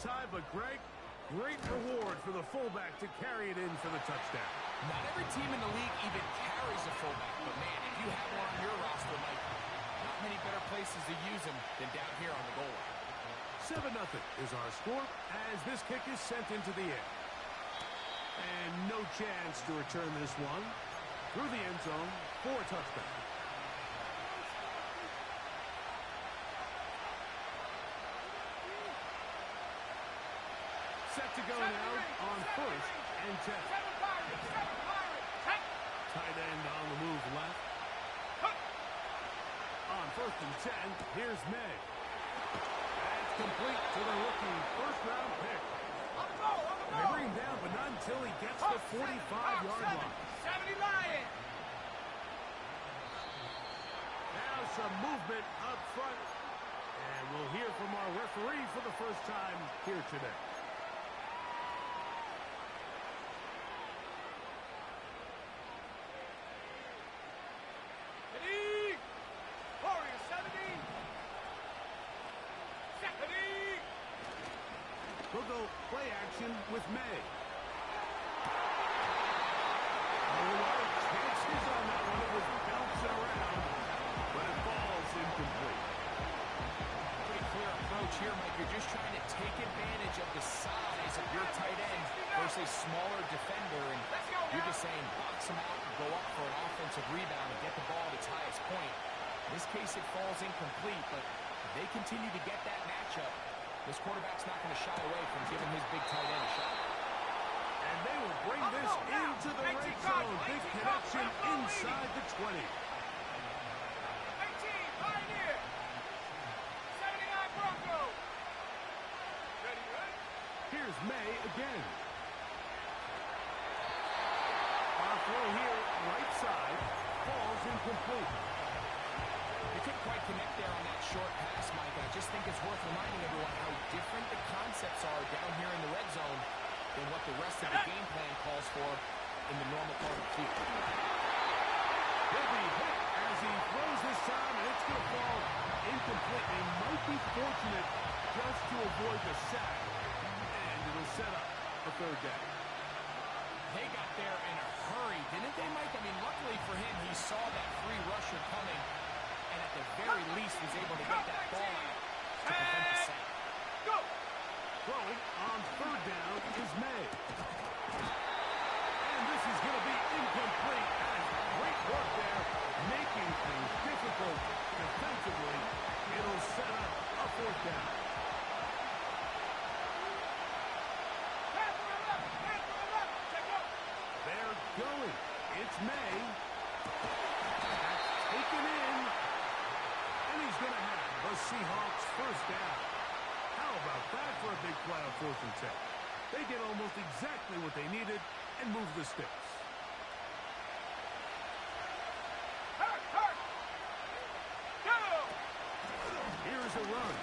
tie, but Greg, great reward for the fullback to carry it in for the touchdown. Not every team in the league even carries a fullback, but man, if you have one on your roster, Mike, not many better places to use him than down here on the goal line. 7-0 is our score as this kick is sent into the air. And no chance to return this one through the end zone for a touchdown. Set to go now on 1st and 10. Tight end on the move left. On 1st and 10, here's May. That's complete to the rookie first-round pick. They bring him down, but not until he gets the 45-yard line. 70 Lions. Now some movement up front. And we'll hear from our referee for the first time here today. We'll go play action with May. A lot of chances on that one. It was bouncing around, but it falls incomplete. Pretty clear approach here, Mike. You're just trying to take advantage of the size of your tight end versus a smaller defender, and you're just saying box him out and go up for an offensive rebound and get the ball at its highest point. In this case, it falls incomplete, but if they continue to get that matchup, this quarterback's not going to shy away from giving his big tight end a shot. And they will bring this into the red zone. Big connection inside the 20. 18, Pioneer. 79 Broncos. Ready? Here's May again. Our throw here, right side, falls incomplete. They couldn't quite connect there on that short pass, Mike. I just think it's worth reminding everyone how different the concepts are down here in the red zone than what the rest of the game plan calls for in the normal part of the field. He'll be hit as he throws this time, and it's going to fall incomplete. They might be fortunate just to avoid the sack, and it'll set up a third down. They got there in a hurry, didn't they, Mike? I mean, luckily for him, he saw that free rusher coming, and at the very least was able to get that ball out to prevent the sack. Go! Throwing on third down is May. And this is going to be incomplete. And great work there, making things difficult defensively. It'll set up a fourth down. They're going. It's May. That's taken in. And he's going to have the Seahawks first down. How about that for a big play on 4th and 10? They did almost exactly what they needed and moved the sticks. Here's a run.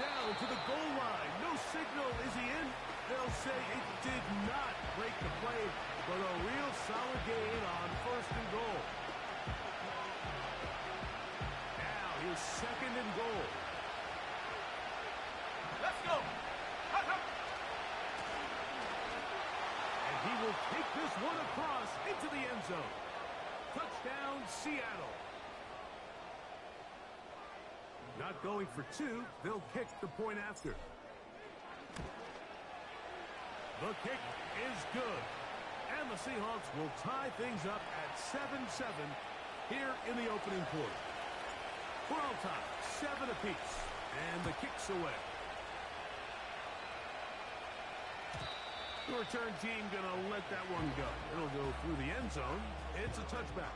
Down to the goal line. No signal. Is he in? They'll say it did not break the play, but a real solid gain on 1st and goal. Now here's 2nd and goal. Let's go! And he will take this one across into the end zone. Touchdown, Seattle. Not going for 2. They'll kick the point after. The kick is good. And the Seahawks will tie things up at 7-7 here in the opening quarter. We're all tied, 7 apiece. And the kick's away. The return team going to let that one go. It'll go through the end zone. It's a touchback.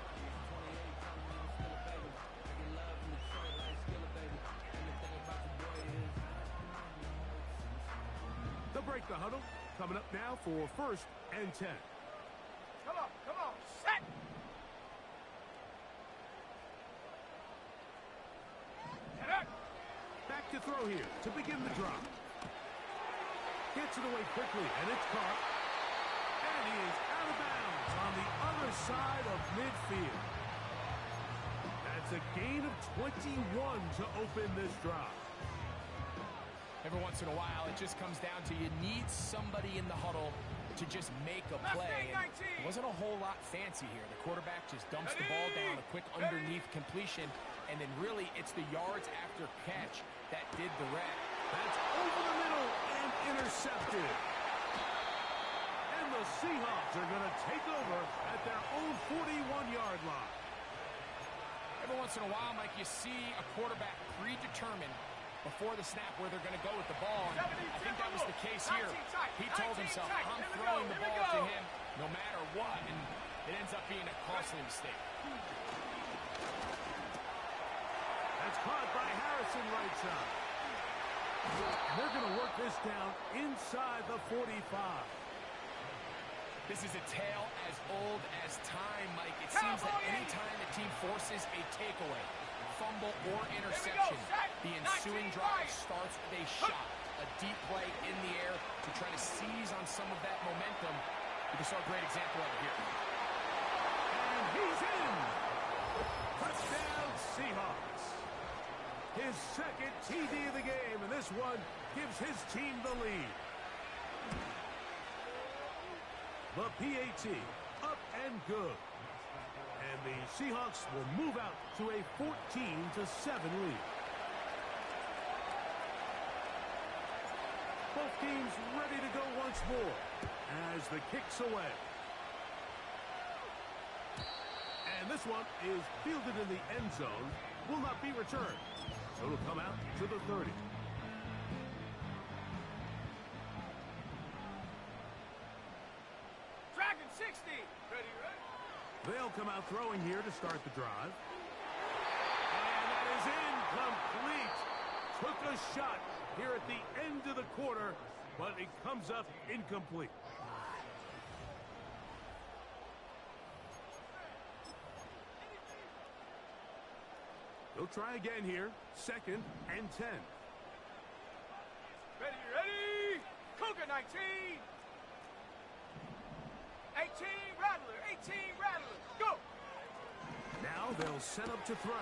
They'll break the huddle. Coming up now for 1st and 10. Come on, set! Back to throw here to begin the drop. Gets it away quickly, and it's caught. And he is out of bounds on the other side of midfield. That's a gain of 21 to open this drive. A Every once in a while, it just comes down to you need somebody in the huddle to just make a play. And it wasn't a whole lot fancy here. The quarterback just dumps the ball down, a quick underneath completion, and then really it's the yards after catch that did the rest. That's over the middle and intercepted. And the Seahawks are going to take over at their own 41-yard line. Every once in a while, Mike, you see a quarterback predetermined before the snap where they're going to go with the ball. And I think that was the case here. He told himself, I'm throwing the ball to him no matter what, and it ends up being a costly mistake. That's caught by Harrison right side. They're going to work this down inside the 45. This is a tale as old as time, Mike. It seems that any time the team forces a takeaway, fumble, or interception, the ensuing drive starts with a shot, a deep play in the air to try to seize on some of that momentum. We saw a great example of it here. And he's in! Touchdown, Seahawks. His second TD of the game, and this one gives his team the lead. The PAT, up and good. And the Seahawks will move out to a 14-7 lead. Both teams ready to go once more as the kick's away. And this one is fielded in the end zone, will not be returned. So it'll come out to the 30. Dragon 60. Ready, ready. They'll come out throwing here to start the drive. And that is incomplete. Took a shot here at the end of the quarter, but it comes up incomplete. They'll try again here. 2nd and 10. Ready, ready. Cougar 19. 18 Rattler. 18 Rattler. Go. Now they'll set up to throw.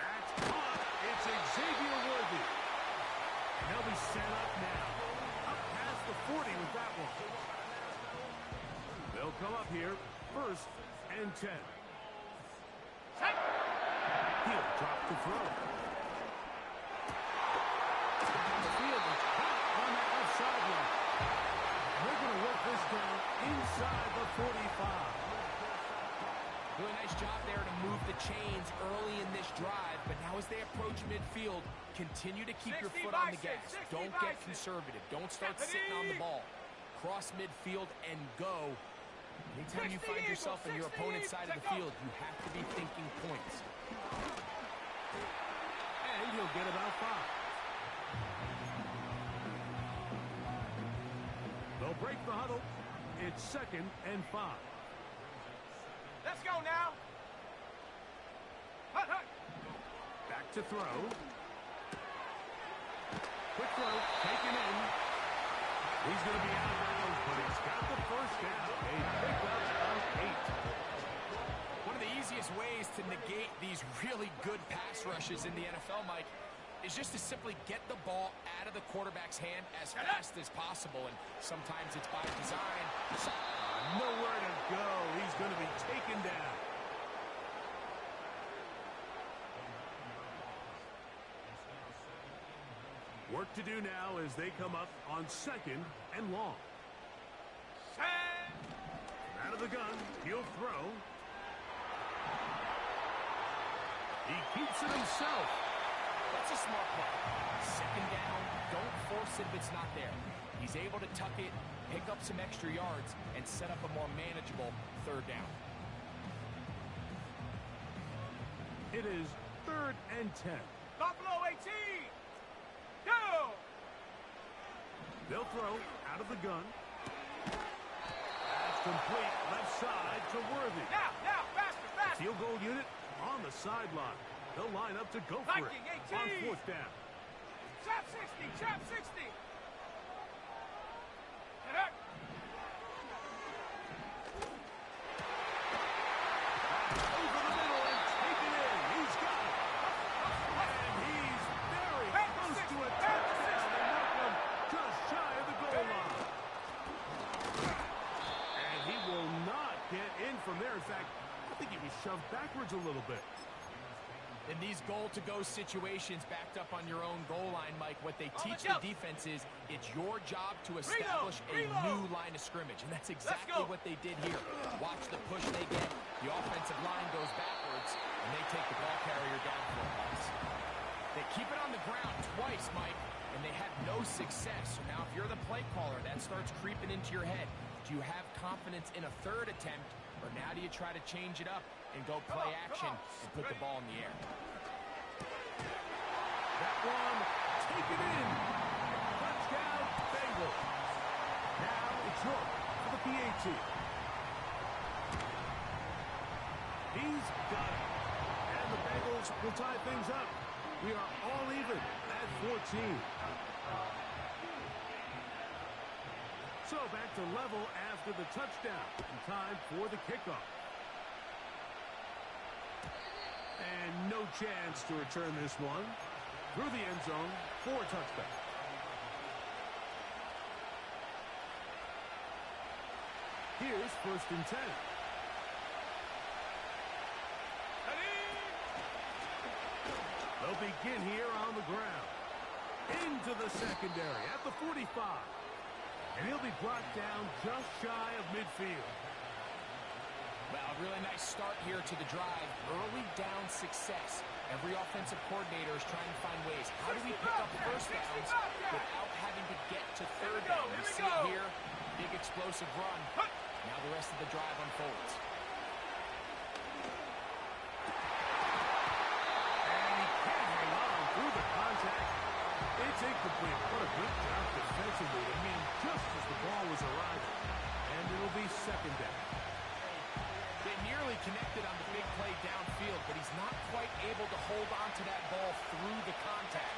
That's caught. It's Xavier Worthy. They'll be set up now. Up past the 40 with that one. They'll come up here. 1st and 10. Set. He'll drop the throw. The field is caught on that left sideline. They're going to work this down inside the 45. Doing a nice job there to move the chains early in this drive, but now as they approach midfield, continue to keep your foot on the gas. Don't get conservative. Don't start sitting on the ball. Cross midfield and go. Anytime you find yourself on your opponent's side of the field, you have to be thinking points. And he'll get about 5. They'll break the huddle. It's 2nd and 5. Let's go now. Hut, hut. Back to throw. Quick throw, taken in. He's going to be out of bounds, but he's got the first down. A pickup of 8. One of the easiest ways to negate these really good pass rushes in the NFL, Mike, is just to simply get the ball out of the quarterback's hand as fast as possible. And sometimes it's by design. Nowhere to go. He's going to be taken down. Work to do now as they come up on 2nd and long. Set. Out of the gun, he'll throw. He keeps it himself. That's a smart play. 2nd down, don't force it if it's not there. He's able to tuck it, pick up some extra yards, and set up a more manageable 3rd down. It is 3rd and 10. Buffalo 18. Go. They'll throw out of the gun. That's complete. Left side to Worthy. Now, faster, faster. Field goal unit on the sideline. They'll line up to go for it Viking, on 18. 4th down. Chop 60, chop 60. Get up. Over the middle and take it in. He's got it. And he's very close to a touchdown. fact, I think he was shoved backwards a little bit. In these goal-to-go situations backed up on your own goal line, Mike, what they teach the defense is it's your job to establish a new line of scrimmage, and that's exactly what they did here. Watch the push they get. The offensive line goes backwards, and they take the ball carrier down for a pass. They keep it on the ground twice, Mike, and they have no success. So now if you're the play caller, that starts creeping into your head. Do you have confidence in a third attempt, or now do you try to change it up and go play action and put the ball in the air? That one, taken in. Touchdown, Bengals. Now it's York for the PAT. He's got it. And the Bengals will tie things up. We are all even at 14. So back to level after the touchdown. And time for the kickoff. And no chance to return this one. Through the end zone for a touchback. Here's 1st and 10. They'll begin here on the ground. Into the secondary at the 45. And he'll be brought down just shy of midfield. Well, a really nice start here to the drive. Early down success. Every offensive coordinator is trying to find ways. How do we pick up first downs without having to get to third down? We see it here. Big explosive run. Now the rest of the drive unfolds. And he can't hang on through the contact. It's incomplete. What a good job defensively. I mean, just as the ball was arriving. And it'll be 2nd down. They nearly connected on the big play downfield, but he's not quite able to hold on to that ball through the contact.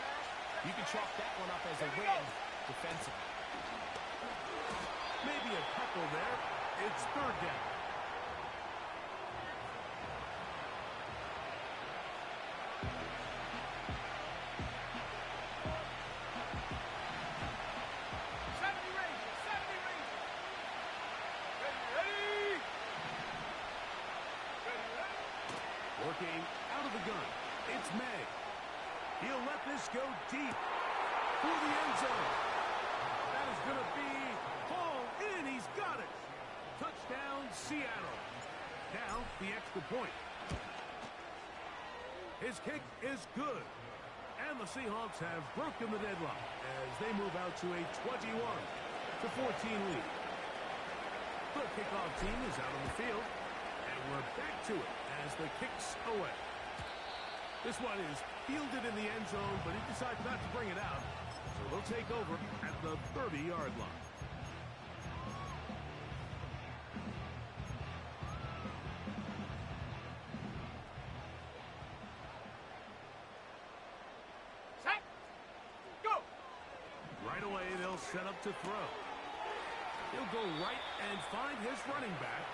You can chalk that one up as a win defensively. Maybe a couple there. It's 3rd down. Working out of the gun. It's May. He'll let this go deep for the end zone. That is going to be hauled in. He's got it. Touchdown, Seattle. Now, the extra point. His kick is good. And the Seahawks have broken the deadlock as they move out to a 21-14 lead. The kickoff team is out on the field. And we're back to it as the kick's away. This one is fielded in the end zone, but he decides not to bring it out. So they'll take over at the 30-yard line. Set. Go. Right away, they'll set up to throw. He'll go right and find his running back.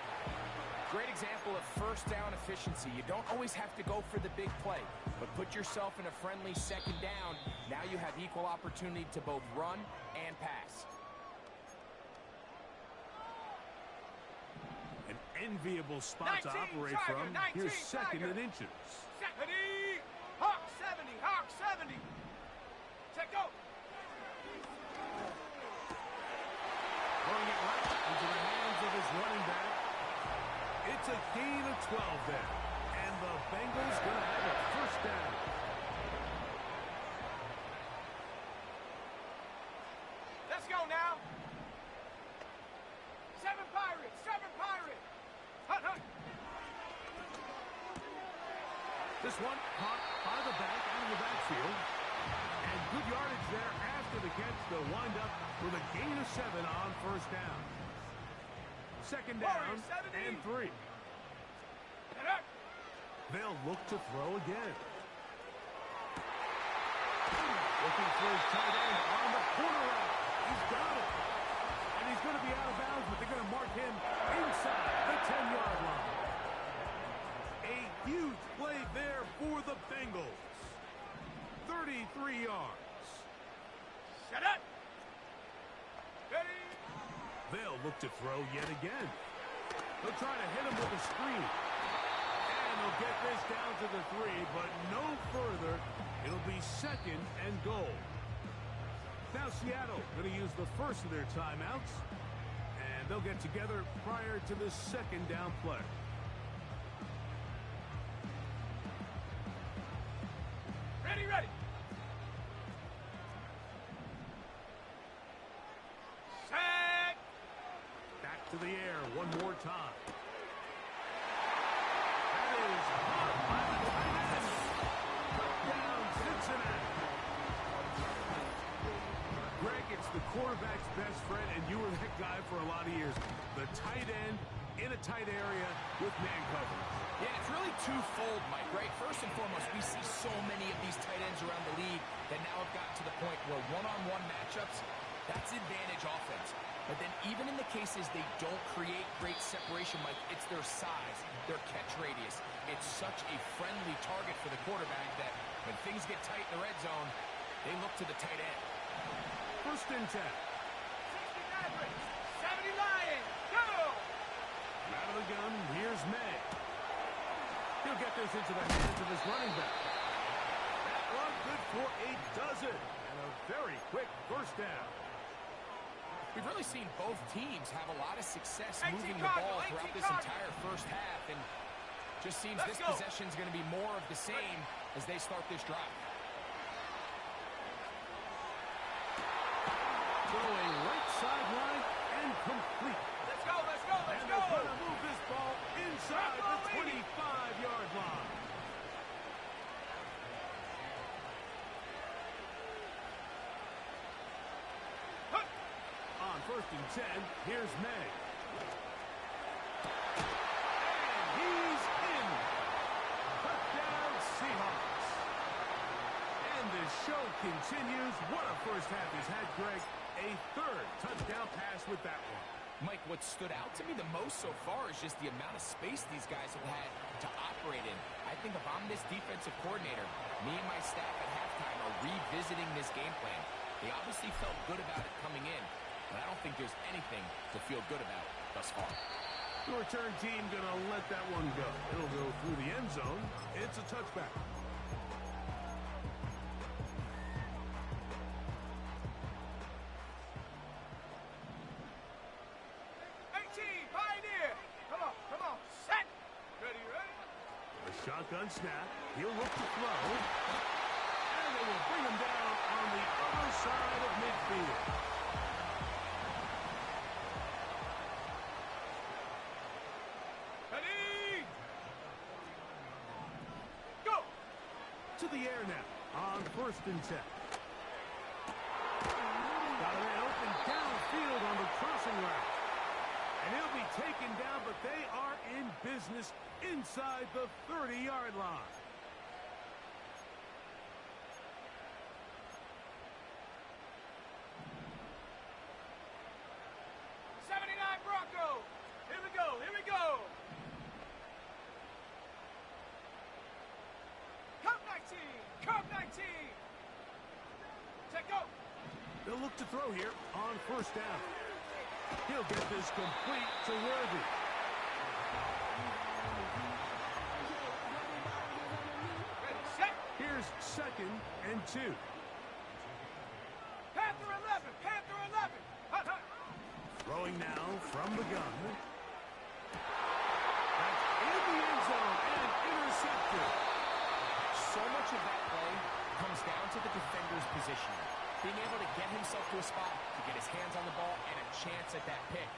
Great example of first down efficiency. You don't always have to go for the big play, but put yourself in a friendly 2nd down. Now you have equal opportunity to both run and pass. An enviable spot to 19, operate Tiger, from. 19, Here's 2nd Tiger. and inches. Ready. Hawk 70. Hawk 70. Set go. Throwing it right into the hands of his running back. It's a gain of 12 there. And the Bengals going to have a 1st down. Let's go now. 7 Pirates. 7 Pirates. Hunt, hunt. This one caught by the back out of the backfield. And good yardage there after the catch. They'll wind up with a gain of 7 on 1st down. 2nd down and 3. They'll look to throw again. Looking for his tight end on the corner route. He's got it. And he's going to be out of bounds, but they're going to mark him inside the 10-yard line. A huge play there for the Bengals. 33 yards. Shut up. Ready. They'll look to throw yet again. They'll try to hit him with a screen. And they'll get this down to the 3, but no further. It'll be second and goal. Now Seattle going to use the first of their timeouts. And they'll get together prior to the second down play. Ready, ready. Set. Back to the air one more time. That is caught by the tight end. Touchdown, Cincinnati. Greg, it's the quarterback's best friend, and you were that guy for a lot of years. The tight end in a tight area with man coverage. Yeah, it's really twofold, Mike, right? First and foremost, we see so many of these tight ends around the league that now have gotten to the point where one-on-one matchups, that's advantage offense. But then even in the cases they don't create great separation, Mike, it's their size, their catch radius. It's such a friendly target for the quarterback that when things get tight in the red zone, they look to the tight end. First and 10. 60 Mavericks. 70 Lions. Go! Out of the gun, here's May. He'll get this into the hands of his running back. That run good for a dozen. And a very quick first down. We've really seen both teams have a lot of success 18 moving the Cardinal, ball throughout 18 this Cardinal. entire first half. And just seems Let's this go. possession is going to be more of the same as they start this drive. Throwing right sideline and complete. Let's go, let's go, let's And go! they're going to move this ball inside the 25-yard line. Huh. On first and 10, here's May. And he's in. Touchdown, Seahawks. And the show continues. What a first half he's had, Greg. A third touchdown pass with that one. Mike, what stood out to me the most so far is just the amount of space these guys have had to operate in. I think if I'm this defensive coordinator, me and my staff at halftime are revisiting this game plan. They obviously felt good about it coming in, but I don't think there's anything to feel good about thus far. The return team going to let that one go. It'll go through the end zone. It's a touchback. Pioneer! Come on, set! Ready, ready? A shotgun snap. He'll look to throw. And they will bring him down on the other side of midfield. Ready? Go! To the air now on first and 10. Got a man open downfield on the crossing route. And he'll be taken down, but they are in business inside the 30-yard line. Broncos! Here we go, here we go! Cup 19! Cup 19! Check go! They'll look to throw here on first down. He'll get this complete to Worthy. Ready, set! Here's second and 2. Panther 11! Panther 11! Hut, hut! Throwing now from the gun. That's in the end zone and intercepted. So much of that play comes down to the defender's position. Being able to get himself to a spot, to get his hands on the ball, and a chance at that pick.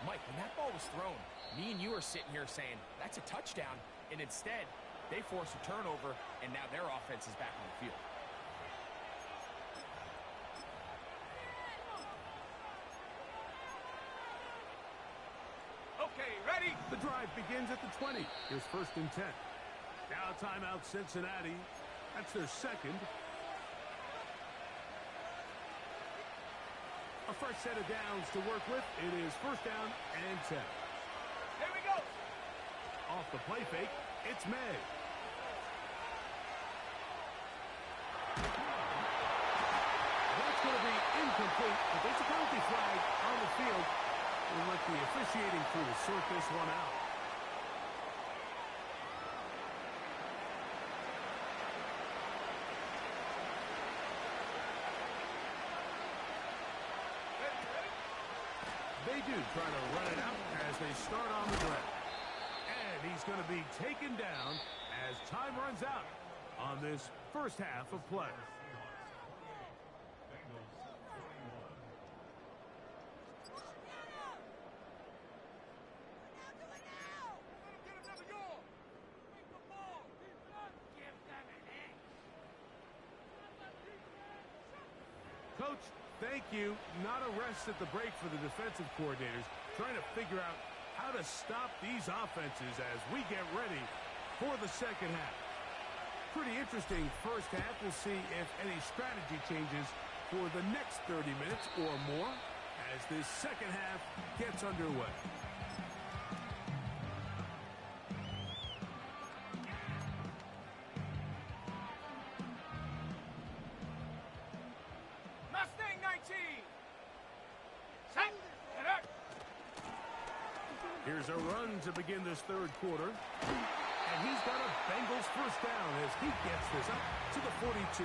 Mike, when that ball was thrown, me and you are sitting here saying, that's a touchdown, and instead, they force a turnover, and now their offense is back on the field. Okay, ready? The drive begins at the 20. Here's first and 10. Now timeout Cincinnati. That's their second. A fresh set of downs to work with. It is first down and 10. Here we go! Off the play fake, it's May. That's going to be incomplete, but there's a penalty flag on the field. We'll let the officiating crew sort this one out. They do try to run it out as they start on the ground. And he's going to be taken down as time runs out on this first half of play. Coach, thank you. Not a rest at the break for the defensive coordinators, trying to figure out how to stop these offenses as we get ready for the second half. Pretty interesting first half. We'll see if any strategy changes for the next 30 minutes or more as this second half gets underway. Mustang 19. Set. And up. Here's a run to begin this third quarter. And he's got a Bengals first down as he gets this up to the 42.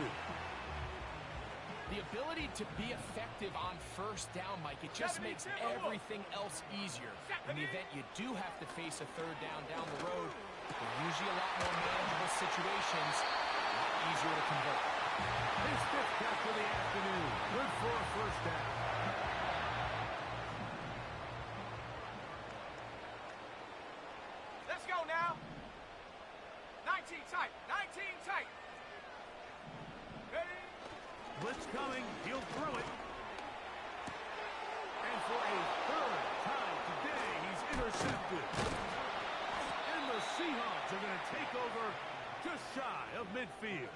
The ability to be effective on first down, Mike, it just makes everything else easier. In the event you do have to face a third down the road, they're usually a lot more manageable situations, a lot easier to convert. His fifth catch of the afternoon. Good for a first down. Let's go now. 19 tight. 19 tight. Ready? Blitz coming. He'll throw it. And for a third time today, he's intercepted. And the Seahawks are going to take over just shy of midfield.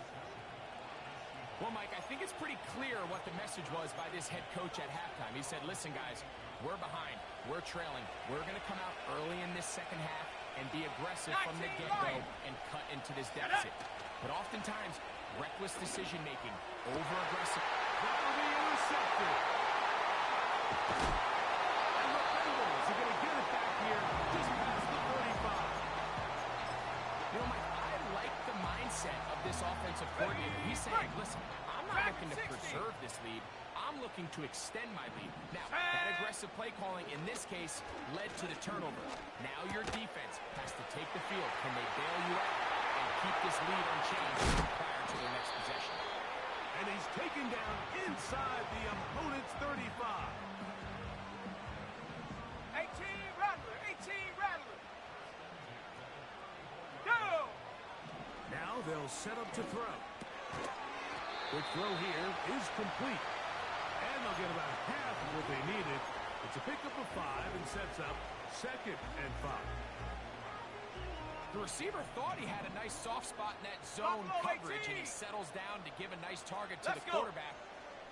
Well, Mike, I think it's pretty clear what the message was by this head coach at halftime. He said, listen, guys, we're behind. We're trailing. We're going to come out early in this second half and be aggressive from the get-go and cut into this deficit. But oftentimes, reckless decision-making, over-aggressive. That'll be intercepted. And the Bengals are going to get it back here just past the 35. You know, Mike, I like the mindset of this offensive coordinator. He's saying, listen, I'm not looking to preserve this lead. I'm looking to extend my lead. Now, that aggressive play calling in this case led to the turnover. Now your defense has to take the field. Can they bail you out and keep this lead unchanged prior to their next possession? And he's taken down inside the opponent's 35. 18 Rattler. 18 Rattler. Go. Now they'll set up to throw. The throw here is complete. And they'll get about half of what they needed. It's a pickup of 5 and sets up 2nd and 5. The receiver thought he had a nice soft spot in that zone coverage, and he settles down to give a nice target to the quarterback.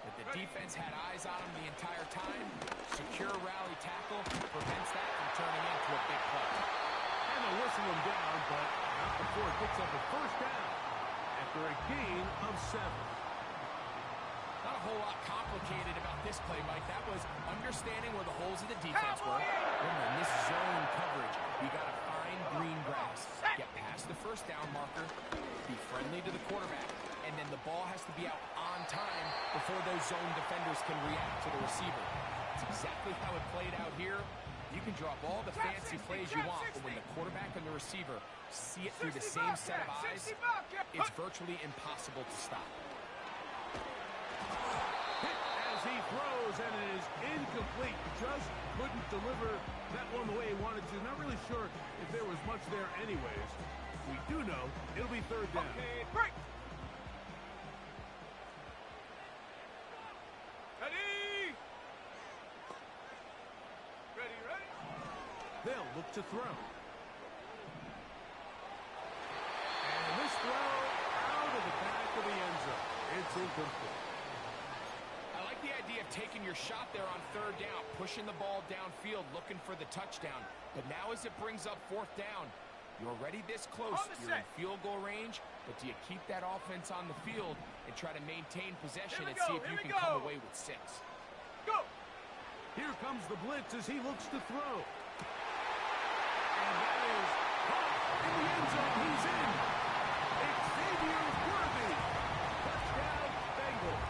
But the defense had eyes on him the entire time. Secure rally tackle prevents that from turning into a big play. And they'll whistle him down, but not before it picks up a first down after a gain of 7. Not a whole lot complicated about this play, Mike. That was understanding where the holes of the defense were. Remember, in this zone coverage, you got to find green grass. Get past the first down marker, be friendly to the quarterback, and then the ball has to be out on time before those zone defenders can react to the receiver. It's exactly how it played out here. You can draw up all the fancy plays you want, but when the quarterback and the receiver see it through the same set of eyes, it's virtually impossible to stop. As he throws, and it is incomplete. Just couldn't deliver that one the way he wanted to. Not really sure if there was much there anyways. We do know it'll be third down. Okay, break. Ready. Ready, ready. They'll look to throw. And this throw out of the back of the end zone. It's incomplete. I like the idea of taking your shot there on third down, pushing the ball downfield, looking for the touchdown. But now as it brings up fourth down, you're already this close. You're in field goal range, but do you keep that offense on the field and try to maintain possession and see if you can come away with 6? Go. Here comes the blitz as he looks to throw. And that is caught in the end zone. He's in. Xavier Worthy. Touchdown, Bengals.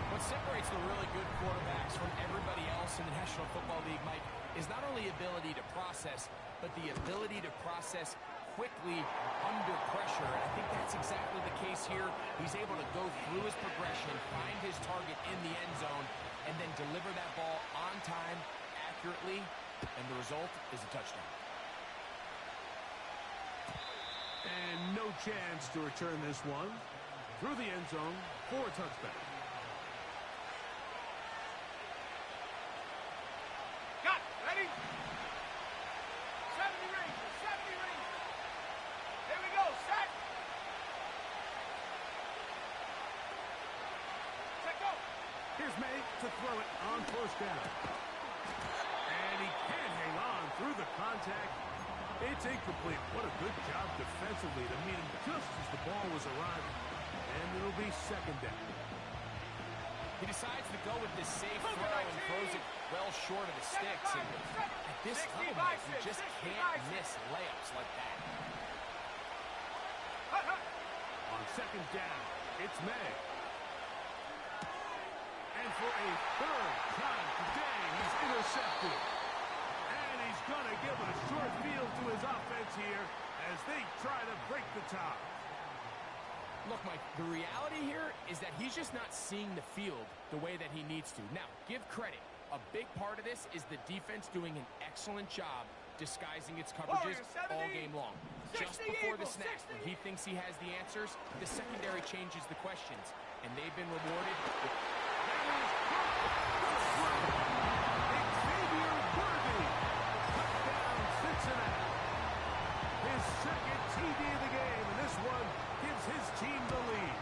What separates the really good quarterbacks from everybody else in the National Football League, Mike, is not only ability to process, but the ability to process quickly under pressure. And I think that's exactly the case here. He's able to go through his progression, find his target in the end zone, and then deliver that ball on time, accurately, and the result is a touchdown. And no chance to return this one. Through the end zone for a touchback. Got it. Ready? 70 Rangers. 70 Rangers. Here we go. Set. Set go. Here's May to throw it on first down. And he can't hang on through the contact. It's incomplete. What a good job defensively to meet him just as the ball was arriving. And it'll be second down. He decides to go with this safe throw and throws it well short of the sticks. And at this level, Mike, you just can't miss layups like that. On second down, it's May. And for a third time today, he's intercepted. And he's going to give a short field to his offense here as they try to break the top. Look, Mike, the reality here is that he's just not seeing the field the way that he needs to. Now, give credit. A big part of this is the defense doing an excellent job disguising its coverages all game long. Just before the snap, when he thinks he has the answers, the secondary changes the questions. And they've been rewarded with... Xavier Worthy. Touchdown, Cincinnati. His second TD of the game, and this one gives his team the lead.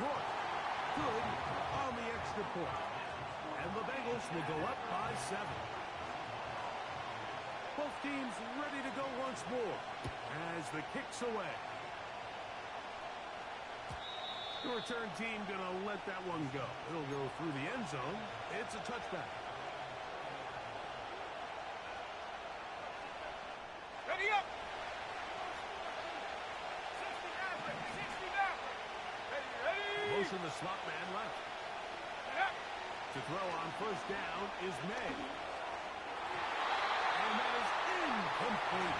York, good on the extra point. And the Bengals will go up by 7. Both teams ready to go once more as the kick's away. The return team going to let that one go. It'll go through the end zone. It's a touchback. Ready up. 60 Maverick. 60 Maverick. Ready. Motion the slot man left. Up. To throw on first down is May. And that is incomplete.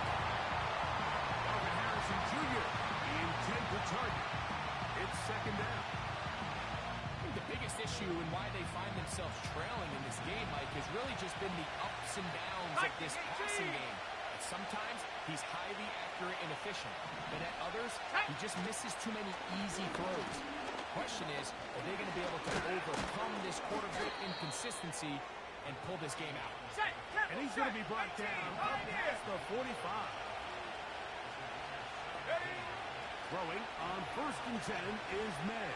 Marvin Harrison Jr., the intended target. It's second down. I think the biggest issue and why they find themselves trailing in this game, Mike, has really just been the ups and downs of this passing game. And sometimes he's highly accurate and efficient, but at others, he just misses too many easy throws. The question is, are they going to be able to overcome this quarterback inconsistency and pull this game out? Set. And he's going to be brought down up past the 45. Ready. Throwing on first and 10 is May.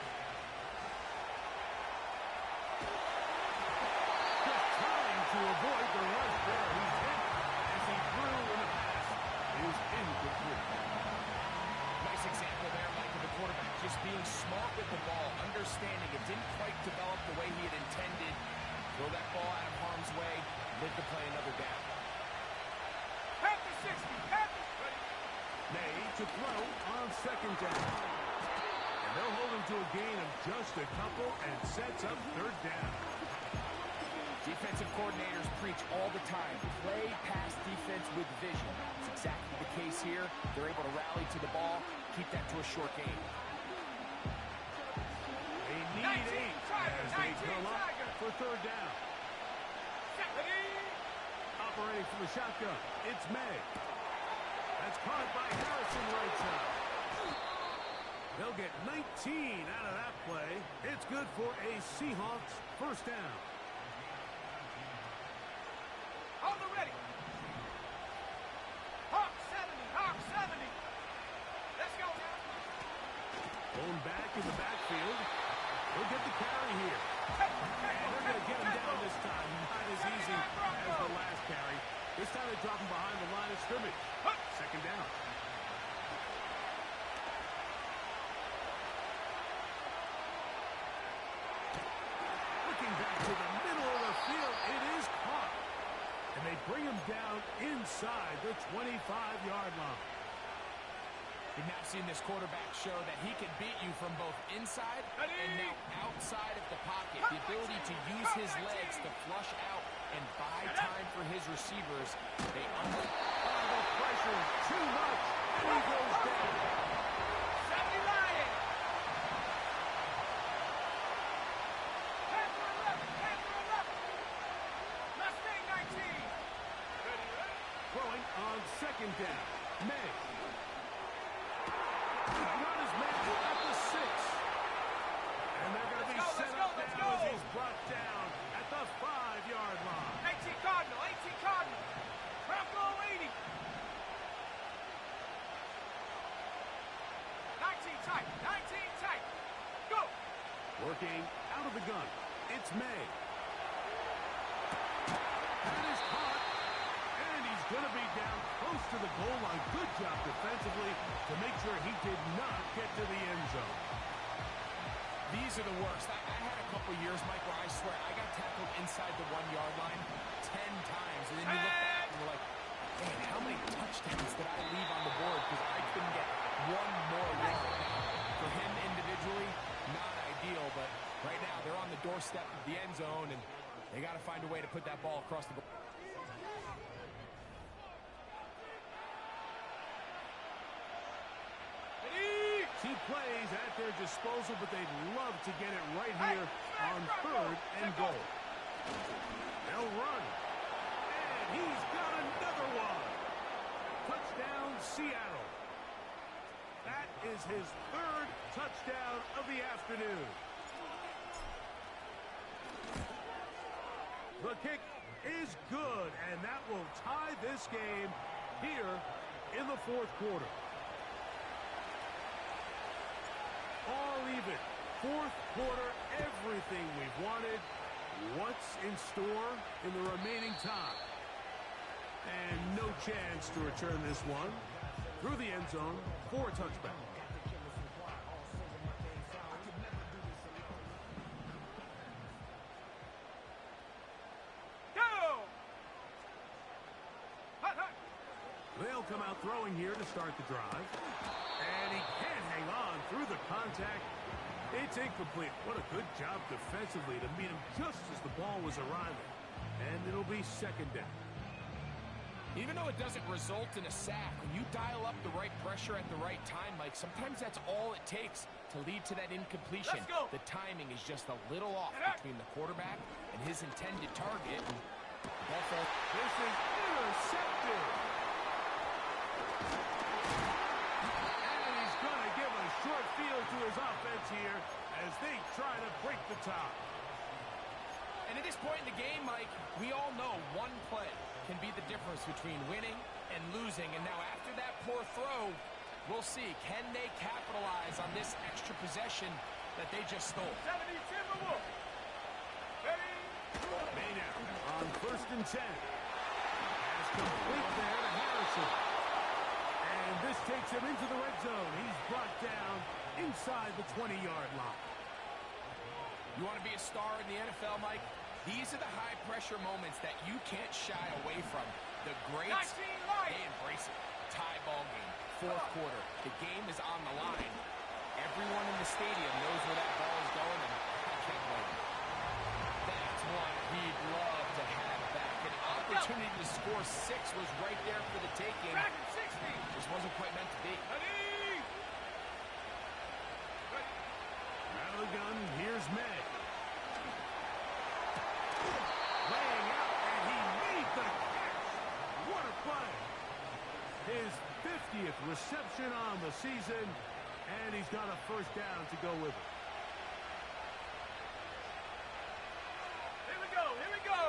Just trying to avoid the rush there. He's hit as he threw in the pass. Is incomplete. Nice example there, Mike, of the quarterback just being smart with the ball, understanding it didn't quite develop the way he had intended. Throw that ball out of harm's way, live to play another down. Panther 60. Panther. Ready. May to throw on second down. And they'll hold him to a gain of just a couple and sets up third down. Defensive coordinators preach all the time, play pass defense with vision. It's exactly the case here. They're able to rally to the ball, keep that to a short game. They need 8 as they come up for third down. Ready. Operating from the shotgun, it's May. That's caught by Harrison right side. They'll get 19 out of that play. It's good for a Seahawks first down. On the ready. Hawk 70. Hawk 70. Let's go now. Going back in the backfield. He'll get the carry here. And they're going to get him down this time. Not as easy as the last carry. This time they drop him behind the line of scrimmage. Second down. Looking back to the middle they bring him down inside the 25-yard line. We've now seen this quarterback show that he can beat you from both inside and now outside of the pocket. The ability to use his legs to flush out and buy time for his receivers. They the pressure is too much, and he goes down. 70 Lions. Panther 11, Panther 11. Mustang 19. Throwing on second down. May. He's got his man at the 6. And they're going to be set up now as he's brought down at the 5-yard line. 18 Cardinal, 18 Cardinal. Bronco 80. 19 tight, 19 tight. Go. Working out of the gun. It's May. That is caught. And he's going to be down close to the goal line. Good job defensively to make sure he did not get to the end zone. These are the worst. I had a couple years, Mike, where I swear I got tackled inside the 1-yard line 10 times. And then you look back and you're like, man, how many touchdowns did I leave on the board because I couldn't get one more yard? For him individually, not ideal, but right now they're on the doorstep of the end zone, and they got to find a way to put that ball across the goal. He plays at their disposal, but they'd love to get it right here on 3rd and goal. They'll run. And he's got another one. Touchdown, Seattle. That is his 3rd touchdown of the afternoon. The kick is good, and that will tie this game here in the 4th quarter. All even. 4th quarter, everything we've wanted. What's in store in the remaining time? And no chance to return this one through the end zone for a touchback. Go. They'll come out throwing here to start the drive. And he can't hang on through the contact. It's incomplete. What a good job defensively to meet him just as the ball was arriving. And it'll be 2nd down. Even though it doesn't result in a sack, when you dial up the right pressure at the right time, Mike, sometimes that's all it takes to lead to that incompletion. Let's go. The timing is just a little off between the quarterback and his intended target. And this is intercepted. Short field to his offense here as they try to break the tie. And at this point in the game, Mike, we all know one play can be the difference between winning and losing. And now after that poor throw, we'll see, can they capitalize on this extra possession that they just stole? 70 Timberwolves. Ready? May now on 1st and 10. Pass complete there to Harrison. And this takes him into the red zone. He's brought down inside the 20-yard line. You want to be a star in the NFL, Mike? These are the high-pressure moments that you can't shy away from. The greats, they embrace it. Tie ball game, 4th quarter. The game is on the line. Everyone in the stadium knows where that ball is going, and I can't wait. That's one he'd love to have back. An opportunity to score 6 was right there for the taking. Just wasn't quite meant to be. Out of the gun, here's May. Laying out, and he made the catch. What a play. His 50th reception on the season, and he's got a 1st down to go with it. Here we go, here we go.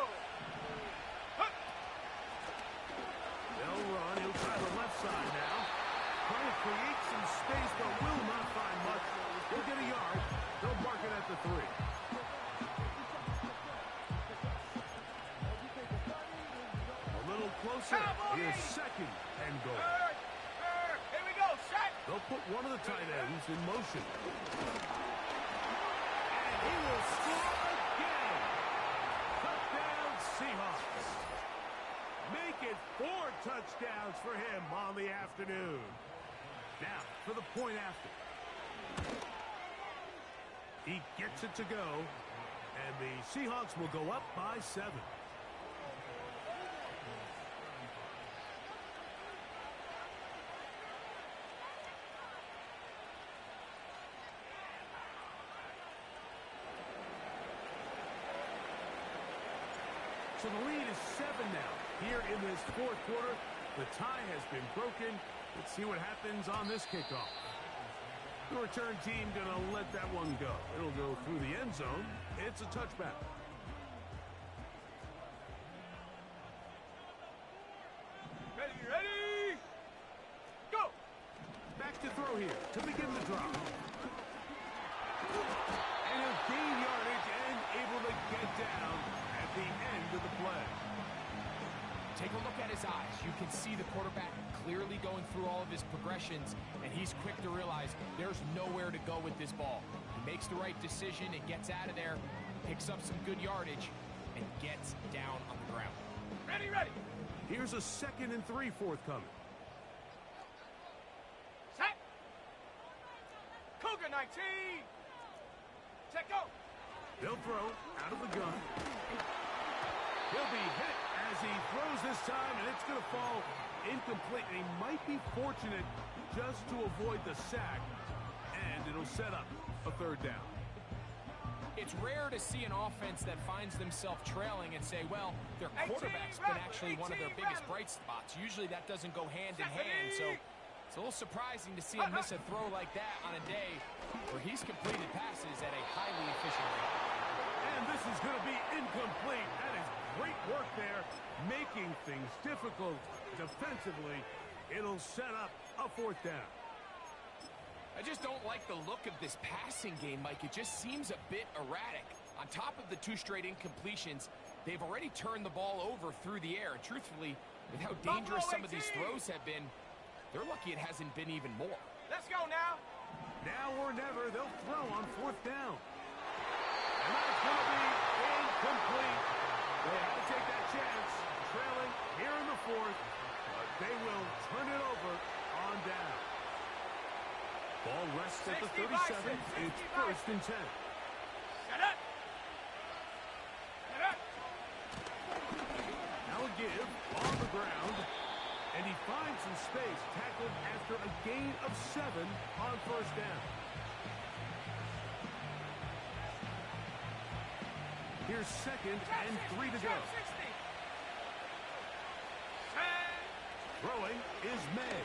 They'll run, he'll try the left side now. Trying to create some space, but will not find much. He'll get a yard. They'll mark it at the 3. A little closer. Here's 2nd and goal. Here we go, set. They'll put one of the tight ends in motion. And he will score again. Touchdown, Seahawks. it 4 touchdowns for him on the afternoon. Now, for the point after. He gets it to go, and the Seahawks will go up by 7. So the lead is 7 now. Here in this fourth quarter, the tie has been broken. Let's see what happens on this kickoff. The return team going to let that one go. It'll go through the end zone. It's a touchback. Ready, go! Back to throw here to begin the drop. And he'll gain yardage and able to get down at the end of the play. Take a look at his eyes. You can see the quarterback clearly going through all of his progressions, and he's quick to realize there's nowhere to go with this ball. He makes the right decision and gets out of there, picks up some good yardage, and gets down on the ground. Ready! Here's a 2nd and 3 forthcoming. Set! Cougar 19! Check go! They'll throw out of the gun. He'll be hit as he throws this time, and it's going to fall incomplete. And he might be fortunate just to avoid the sack, and it'll set up a 3rd down. It's rare to see an offense that finds themselves trailing and say, well, their quarterback's been actually one of their biggest bright spots. Usually that doesn't go hand in hand, so it's a little surprising to see him miss a throw like that on a day where he's completed passes at a highly efficient rate. And this is going to be incomplete. That is great work there, making things difficult defensively. It'll set up a 4th down. I just don't like the look of this passing game, Mike. It just seems a bit erratic. On top of the 2 straight incompletions, they've already turned the ball over through the air. And truthfully, with how dangerous some of these throws have been, they're lucky it hasn't been even more. Let's go now! Now or never, they'll throw on 4th down. And that's going to be incomplete. They had to take that chance, trailing here in the 4th, but they will turn it over on down. Ball rests at the 37. It's 1st and 10. Set up! Set up! Now a give on the ground. And he finds some space, tackled after a gain of 7 on 1st down. Here's 2nd and 3 to go. Throwing is May.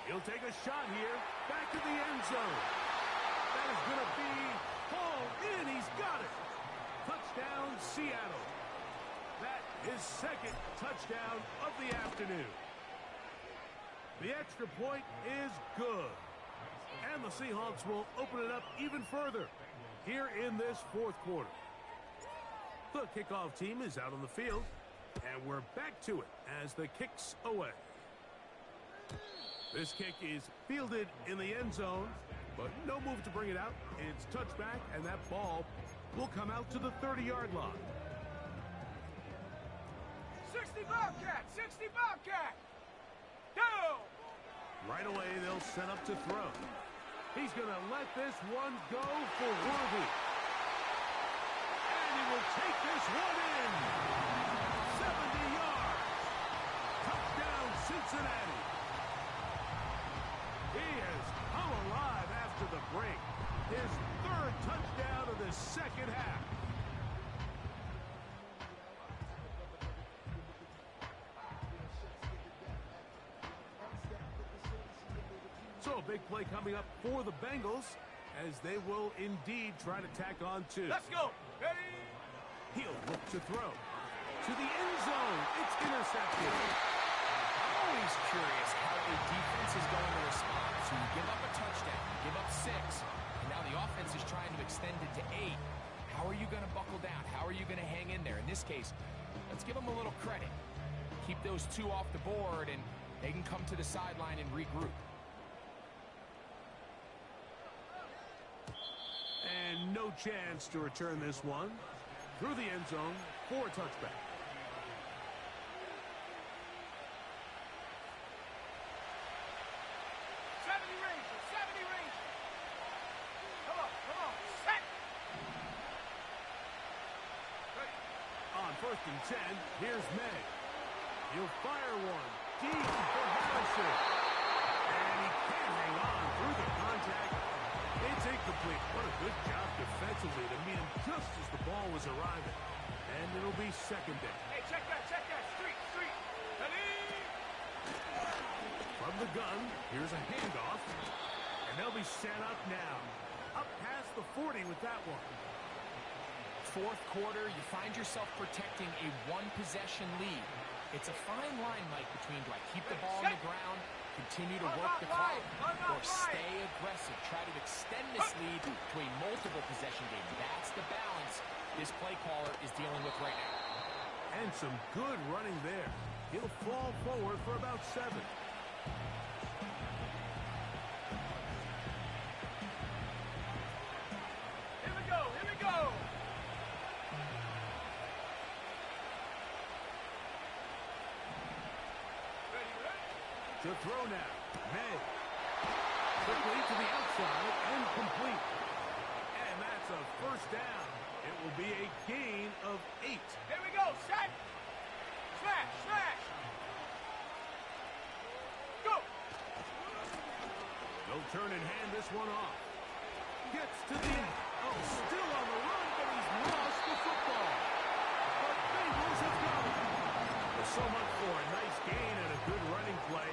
He'll take a shot here, back to the end zone. That is going to be hauled in. He's got it. Touchdown, Seattle. That is 2nd touchdown of the afternoon. The extra point is good. And the Seahawks will open it up even further here in this 4th quarter. The kickoff team is out on the field, and we're back to it as the kick's away. This kick is fielded in the end zone, but no move to bring it out. It's touchback, and that ball will come out to the 30-yard line. 60 Bobcat! 60 Bobcat! Go! Right away, they'll set up to throw. He's going to let this one go for Worthy. And he will take this one in. 70 yards. Touchdown, Cincinnati. He has come alive after the break. His 3rd touchdown of the 2nd half. So a big play coming up for the Bengals as they will indeed try to tack on 2. Let's go! Ready? He'll look to throw. To the end zone. It's intercepted. I'm always curious how a defense is going to respond. So you give up a touchdown, you give up 6, and now the offense is trying to extend it to 8. How are you going to buckle down? How are you going to hang in there? In this case, let's give them a little credit. Keep those 2 off the board, and they can come to the sideline and regroup. And no chance to return this one. Through the end zone for a touchback. first and 10. Here's May. He'll fire one. Deep for Harrison. And he can't hang on through the contact. It's incomplete. What a good job defensively to meet him just as the ball was arriving. And it'll be second down. Hey, check that, street. Ready? From the gun, here's a handoff. And they'll be set up now. Up past the 40 with that one. Fourth quarter, you find yourself protecting a one-possession lead. It's a fine line, Mike, between do I keep the ball on the ground, continue to work the clock, or stay aggressive, try to extend this lead to a multiple possession game. That's the balance this play caller is dealing with right now. And some good running there. He'll fall forward for about 7. Here we go. Ready? To throw now. May. Quickly to the outside and complete. And that's a first down. It will be a gain of 8. Here we go, set. Smash. Go. They'll turn and hand this one off. Gets to the end. Oh, still on the run, but he's lost the football. The Bengals have got it. Well, so much for a nice gain and a good running play.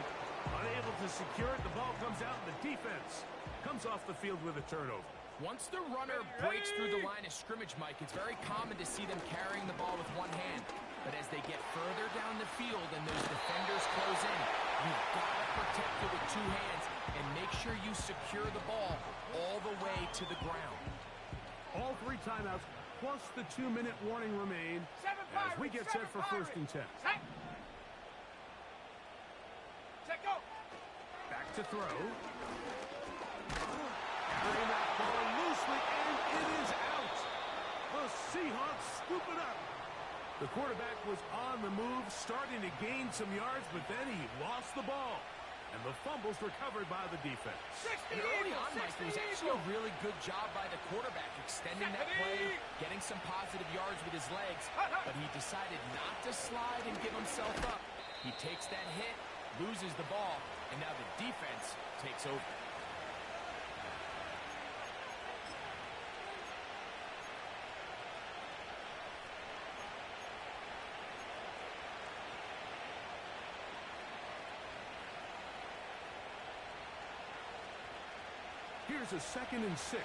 Unable to secure it, the ball comes out, and the defense comes off the field with a turnover. Once the runner breaks through the line of scrimmage, Mike, it's very common to see them carrying the ball with one hand. But as they get further down the field and those defenders close in, you've got to protect it with 2 hands and make sure you secure the ball all the way to the ground. All 3 timeouts, plus the 2-minute warning remain as we get set for first and 10. Set. Set, go. Back to throw. Carrying that ball loosely, and it is out. The Seahawks scoop it up. The quarterback was on the move, starting to gain some yards, but then he lost the ball. And the fumble's recovered by the defense. 60 And early on, Mike, it was actually a Eagles. really good job by the quarterback, extending that play, getting some positive yards with his legs, but he decided not to slide and give himself up. He takes that hit, loses the ball, and now the defense takes over. Here's a 2nd and 6.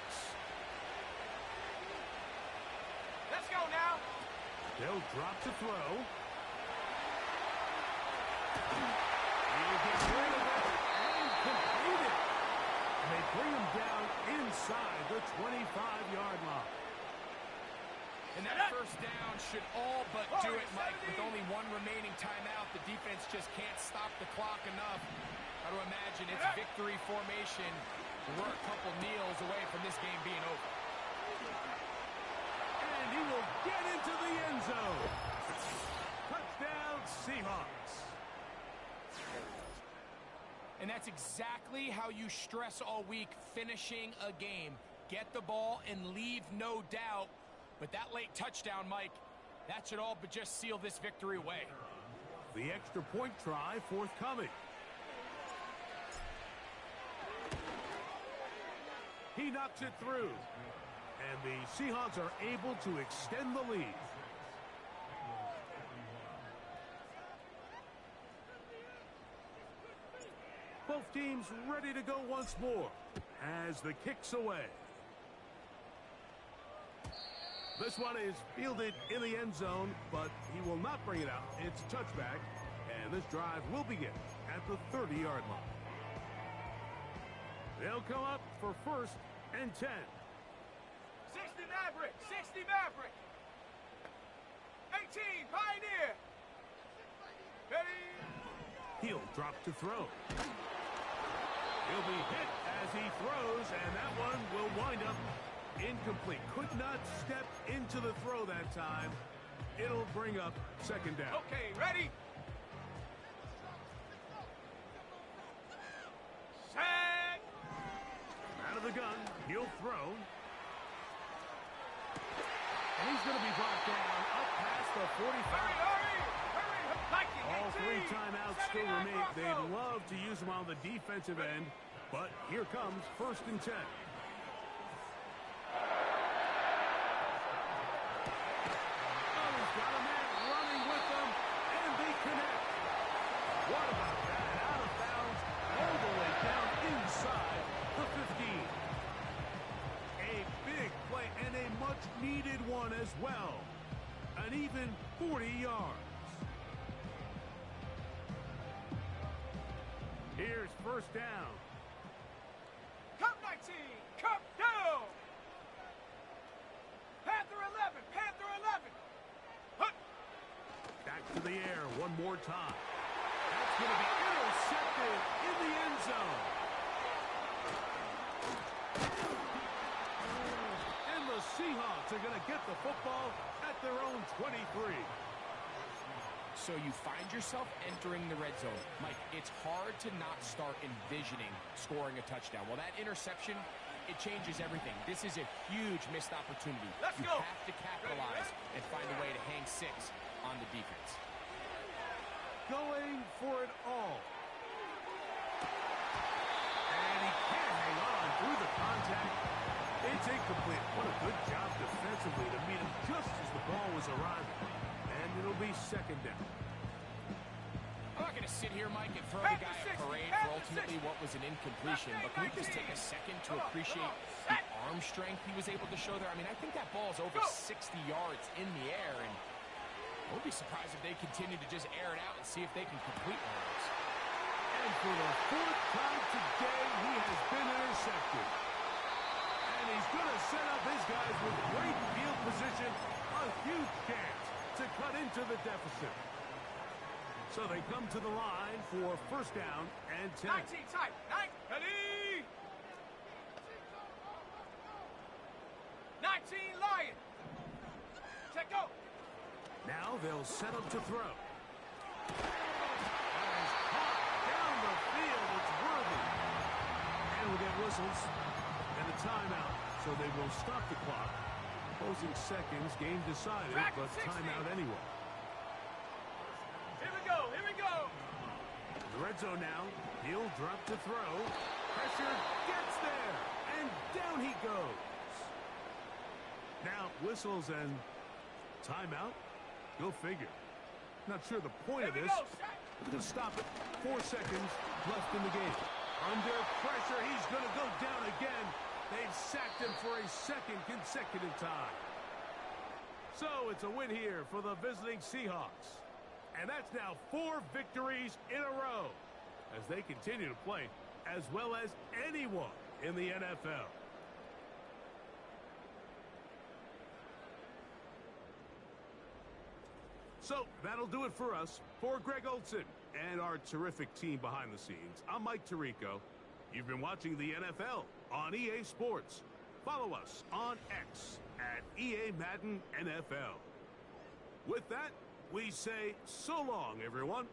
Let's go now. They'll drop to throw. He'll get rid of it and complete it. And they bring him down inside the 25-yard line. And that first down should all but do it, Mike. With only 1 remaining timeout, the defense just can't stop the clock enough. Got to imagine it's victory formation. We're a couple kneels away from this game being over. And he will get into the end zone. Touchdown, Seahawks. And that's exactly how you stress all week, finishing a game. Get the ball and leave no doubt. But that late touchdown, Mike, that should all but just seal this victory away. The extra point try forthcoming. He knocks it through. And the Seahawks are able to extend the lead. Both teams ready to go once more as the kick's away. This one is fielded in the end zone, but he will not bring it out. It's a touchback, and this drive will begin at the 30-yard line. They'll come up for first and 10. 60 Maverick. 60 Maverick. 18 Pioneer. Ready. He'll drop to throw. He'll be hit as he throws, and that one will wind up incomplete. Could not step into the throw that time. It'll bring up second down. Okay, ready. Set. Out of the gun, he'll throw. And he's going to be brought down up past the 45. Hurry! Viking All 18. three timeouts still 79 remain. They'd Broncos. love to use them on the defensive end, but here comes 1st and 10. Oh, he's got a man running with them, and they connect. What about that? Out of bounds, all the way down inside the 15. A big play and a much-needed one as well. An even 40 yards. Here's 1st down. Cup 19. Cup down. Panther 11. Panther 11. Hut. Back to the air one more time. That's going to be intercepted in the end zone. And the Seahawks are going to get the football at their own 23. So you find yourself entering the red zone. Mike, it's hard to not start envisioning scoring a touchdown. Well, that interception, it changes everything. This is a huge missed opportunity. Let's you go. have to capitalize and find a way to hang 6 on the defense. Going for it all. And he can't hang on through the contact. It's incomplete. What a good job defensively to meet him just as the ball was arriving. And it'll be 2nd down. I'm not going to sit here, Mike, and throw the guy a parade for ultimately what was an incompletion, but can we just take a second to appreciate the arm strength he was able to show there? I mean, I think that ball's over 60 yards in the air, and I won't be surprised if they continue to just air it out and see if they can complete one of those. And for the 4th time today, he has been intercepted. And he's going to set up his guys with great field position, a huge chance to cut into the deficit. So they come to the line for 1st down and 10. 19 tight. 9. Ready. 19 Lion. Check go. Now they'll set up to throw. And he's caught down the field. It's Worthy. And we'll get whistles and a timeout. So they will stop the clock. Closing seconds, game decided, but timeout anyway. Here we go. Here we go. The red zone now. He'll drop to throw. Pressure gets there. And down he goes. Now whistles and timeout. Go figure. Not sure the point of Here we this. go. Set. We're going to stop it. 4 seconds left in the game. Under pressure, he's going to go down again. They've sacked him for a 2nd consecutive time. So it's a win here for the visiting Seahawks. And that's now 4 victories in a row as they continue to play as well as anyone in the NFL. So that'll do it for us. For Greg Olsen and our terrific team behind the scenes, I'm Mike Tirico. You've been watching the NFL on EA Sports. Follow us on X at EA Madden NFL. With that, we say so long, everyone.